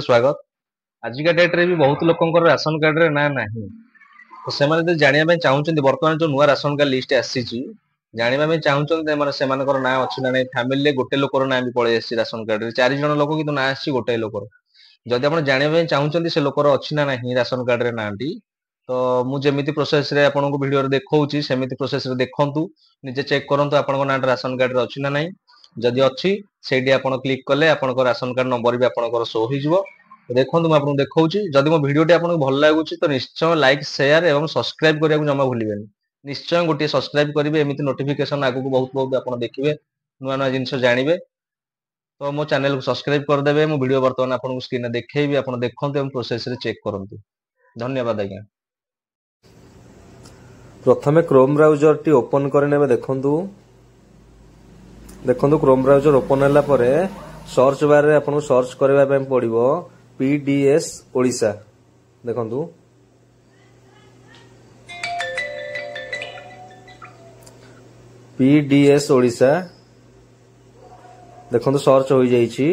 स्वागत। आजिका डेट रे भी बहुत लोकंकर राशन कार्ड रे ना नहीं तो सेमाने जदि जानिया ପାଇଁ ଚାହୁଁଛନ୍ତି ବର୍ତ୍ତମାନ ଯୋଉ ନୂଆ ରାସନ କାର୍ଡ ଲିଷ୍ଟ ଆସିଛି ଜାଣିବା ପାଇଁ ଚାହୁଁଛନ୍ତି ମାନେ ସେମାନଙ୍କର ନାଁ ଅଛି ନା ନାହିଁ ଫ୍ୟାମିଲିରେ ଗୋଟେ ଲୋକର ନାଁ ବି ପଳେଇ ଆସିଛି ରାସନ କାର୍ଡରେ 4 ଜଣ ଲୋକ କିନ୍ତୁ ନାଁ ଆସିଛି ଗୋଟାଏ ଲୋକର ଯଦି ଆପଣ ଜାଣିବା ପାଇଁ ଚାହୁଁଛନ୍ତି ସେ ଲୋକର ଅଛି ନା ନାହିଁ ରାସନ କାର୍ଡରେ ନାଁଟି ତ ମୁଁ ଯେମିତି ପ୍ରୋସେସ ରେ ଆପଣଙ୍କୁ ଭିଡିଓରେ ଦେଖଉଛି ସେମିତି ପ୍ରୋସେସ ରେ ଦେଖନ୍ତୁ ନିଜେ ଚେକ୍ କରନ୍ତୁ ଆପଣଙ୍କ ନାଁଟା ରାସନ କାର୍ଡରେ ଅଛି ନା ନାହିଁ ଯଦି ଅଛି ସେଇଠି ଆପଣ କ୍ଲିକ୍ କଲେ ଆପଣଙ୍କ ରାସନ କାର୍ଡ ନମ୍ବର ବି ଆପଣଙ୍କର ଶୋ ହେଇଯିବ ଦେଖନ୍ତୁ ମୁଁ ଆପଣଙ୍କୁ ଦେଖଉଛି ଯଦି ମୋ ଭିଡିଓଟି ଆପଣଙ୍କୁ ଭଲ ଲାଗୁଛି ତ ନିଶ୍ଚୟ ଲାଇକ୍ ସେୟାର ଏବଂ ସବସ୍କ୍ରାଇବ କରିବାକୁ ଜମା ଭୁଲିବେନି ନିଶ୍ଚୟ ଗୋଟିଏ ସବସ୍କ୍ରାଇବ କରିବେ ଏମିତି ନୋଟିଫିକେସନ ଆଗକୁ ବହୁତ ବହୁତ ଆପଣ ଦେଖିବେ ନୂଆ ନୂଆ ଜିନିଷ ଜାଣିବେ ତ ମୋ ଚ୍ୟାନେଲକୁ ସବସ୍କ୍ରାଇବ କରିଦେବେ ମୁଁ ଭିଡିଓ ବର୍ତ୍ତମାନ ଆପଣଙ୍କୁ ସ୍କ୍ରିନରେ ଦେଖେଇବି ଆପଣ ଦେଖନ୍ତୁ ଏବଂ ପ୍ରୋସେସରେ ଚେକ୍ କରନ୍ତୁ ଧନ୍ୟବାଦ ଆଜ୍ଞା प्रथमे क्रोम ब्राउजर टी ओपन करने देखंतु देखंतु क्रोम ब्राउजर ओपन होला परे सर्च बार रे आपन सर्च करबा ପାଇଁ पड़िबो पीडीएस ओडिशा देखंतु पीडीएस ओडिशा देखंतु सर्च होई जाईची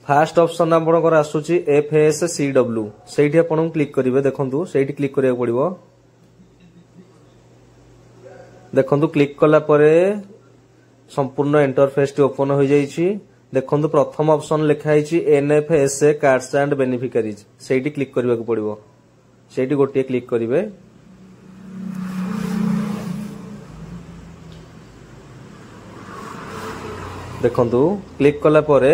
फास्ट ऑप्शन आपनकर आसुची एफएससीडब्ल्यू सेठी आपन क्लिक करिवे देखंतु सेठी क्लिक करिया पड़िबो देखंतु क्लिक कला परे संपूर्ण इंटरफेस टी ओपन हो जाईची देखंतु प्रथम ऑप्शन लिखा है NFSA cards and beneficiaries Sethi click करबा को पड़िबो सेठी गोटे क्लिक करिवे देखंतु क्लिक कला परे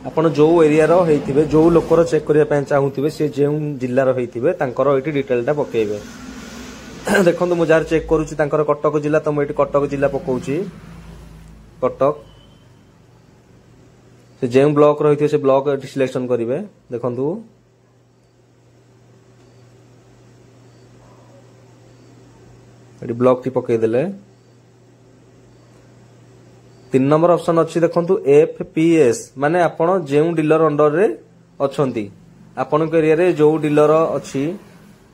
आपण जो एरिया रो हेतिबे जो लोकर चेक करिया ପାଇଁ चाहूतिबे से जे जिल्ला रो हेतिबे तांकर एठी डिटेल टा पकेइबे देखो तो मुझे चेक करुच्ची कटक जिला तो मुझे कटक जिला पकाउची कटक से जो ब्लॉक रही से ब्लॉक सिलेक्शन करेंगे देखु ब्लॉक टी पकईदे 3 नंबर ऑप्शन अच्छी देखु एफपीएस माने आपण जो डीलर अंडर रे अछंती आपण एरिया रे जो डीलर अच्छी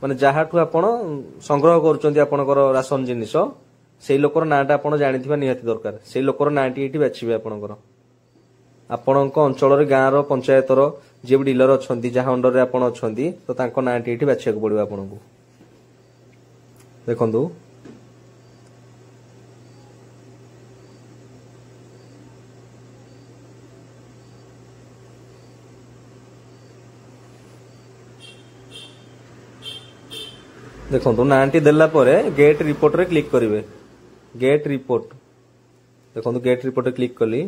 माने जहाठू आपण संग्रह करूचंती आपणकर राशन जिनिस सेई लोकर नाटा आपण जानिथिबा निहाती दरकार सेई लोकर नाटी एठी बाछिबे आपणकर आपणक अंचल रे गाँ रो पंचायत रो जे डीलर अछंती जहा अंडर रे आपण अछंती तो तांको नाटी एठी बाछिया को पड़िबो आपणको देखंतु देखो नाटी देला परे गेट रिपोर्ट रे क्लिक करिवे गेट रिपोर्ट देखो गेट रिपोर्ट रे क्लिक कली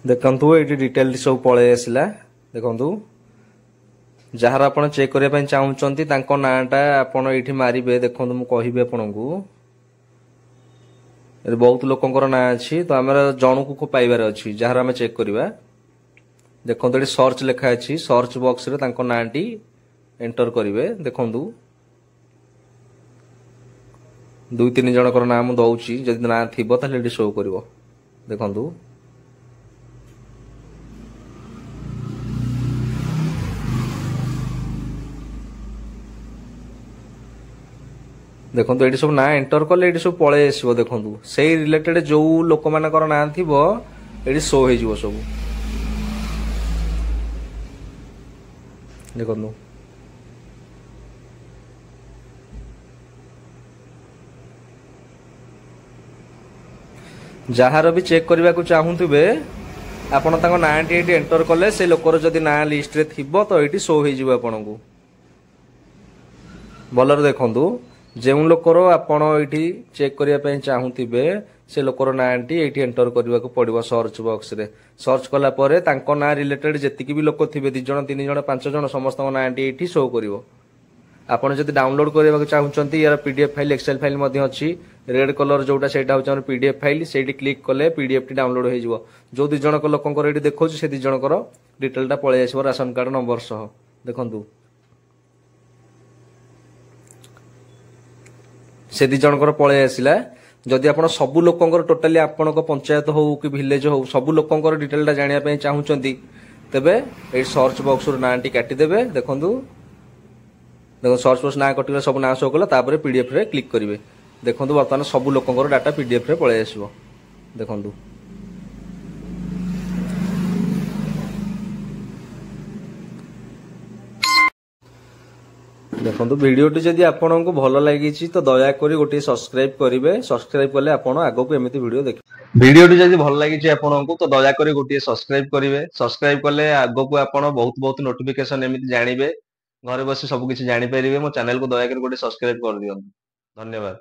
देखंतु एटी डिटेल सब पळे आसिला देखंतु जहार आपण चेक करिया पय चाहउचंती तांको नाटा आपण एठी मारिबे देखंतु मु कहिबे आपनकू ए बहुत लोकंकर ना अछि तो हमरा जणु को पाइबार अछि जहार हम चेक करिबा देखो ये सर्च लिखा है सर्च बॉक्स रे तांको नाटी एंटर करेंगे देखु 2-3 जनकर नाम दौची जदि ना थी ये शो कर देखु देखो ये सब ना एंटर कले ये सब पळे आसीबो देखु से रिलेटेड जो लोक मानकर ना थिबो ये शो हो जिवो सब देखो जहार भी चेक करने को चाहूबे आपण तांको नाटी एटी एंटर कले से लोकर जदि ना लिस्ट रे थिबो तो एटी शो हो जिवो आपनकू भलर देखंतु जेउ लोकर आपण एटी चेक करिया पय चाहूतिबे से लोकर नाटी एटी एंटर करबा को पड़िबो सर्च बॉक्स रे सर्च कला परे तांको ना रिलेटेड जेतिकी भी लोक थिबे 2 जण 3 जण 5 जण समस्त नाटी एटी शो करिवो आपण जदि डाउनलोड करबा को चाहउचंती यार पीडीएफ फाइल एक्सेल फाइल मध्ये अछि रेड कलर जोटा सेटा होछ हमर पीडीएफ फाइल सेठी क्लिक कले पीडीएफ टी डाउनलोड हो जिवो जो 2 जण को लोकंकर एटी देखौछ से 2 जण कर डिटेल टा पळे आसीबो राशन कार्ड नंबर सह देखंतु से 2 जण कर पळे आसिला जदि आपण सब लोकंकर टोटली आपणक पंचायत हो कि विलेज हो सब लोकंकर डिटेल टा जानिया पय चाहउचंती तबे ए सर्च बॉक्स रो नाटी काटी देबे देखंतु देखो सर्च बॉक्स ना कटिला सब ना शो कला तापर पीडीएफ रे क्लिक करिवे देखंतु वर्तमान सब लोकंकर डाटा पीडीएफ रे पळे आसीबो देखंतु ଦେଖନ୍ତୁ ଭିଡ଼ିଓଟି ଯଦି ଆପଣଙ୍କୁ ଭଲ ଲାଗିଛି ତ ଦୟାକରି ଗୋଟିଏ ସବସ୍କ୍ରାଇବ୍ କରିବେ। ସବସ୍କ୍ରାଇବ୍ କଲେ ଆପଣ ଆଗକୁ ଏମିତି ଭିଡ଼ିଓ ଦେଖିବେ। ଭିଡିଓଟି ଯଦି ଭଲ ଲାଗିଛି ଆପଣଙ୍କୁ ତ ଦୟାକରି ଗୋଟିଏ ସବସ୍କ୍ରାଇବ କରିବେ। ସବସ୍କ୍ରାଇବ କଲେ ଆଗକୁ ଆପଣ ବହୁତ ବହୁତ ନୋଟିଫିକେସନ ଏମିତି ଜାଣିବେ। ଘରେ ବସି ସବୁ କିଛି ଜାଣିପାରିବେ। ମୋ ଚ୍ୟାନେଲକୁ ଦୟାକରି ଗୋଟେ ସବସ୍କ୍ରାଇବ କରିଦିଅନ୍ତୁ। ଧନ୍ୟବାଦ।